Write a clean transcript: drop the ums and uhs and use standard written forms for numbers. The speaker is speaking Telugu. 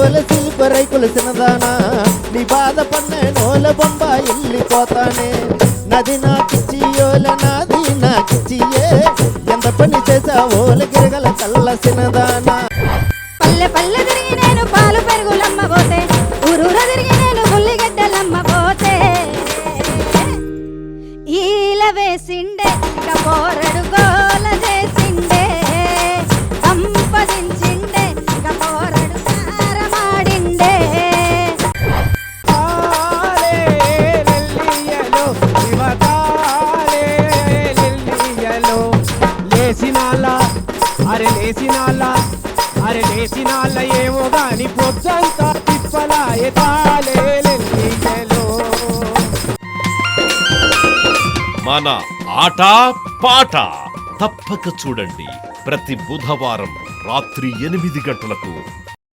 ఓల శిల్ప రైకుల సినదానా నీ బాధ పన్నే నోల బొంబ వెళ్ళిపోతానే నది నాకిచ్చి ఓల నాది నాకిచ్చియే ఎంత పని చేసా ఓల గిరగల కళ్ళ సినదానా పల్లె పల్లె తిరిగి నేను పాలు పెరుగులమ్మ పోతే ఊరూర తిరిగి నేను ఉల్లిగడ్డలమ్మ పోతే ఈల వేసిండే కపోరడు గోల చేసిండే సంపదించిండే కపోరడు కారమాడిండే అరే లేచినాళ్ళ ఏమో గాని పొద్దంతా తిప్పలాయే మన ఆట పాట తప్పక చూడండి. ప్రతి బుధవారం రాత్రి 8 గంటలకు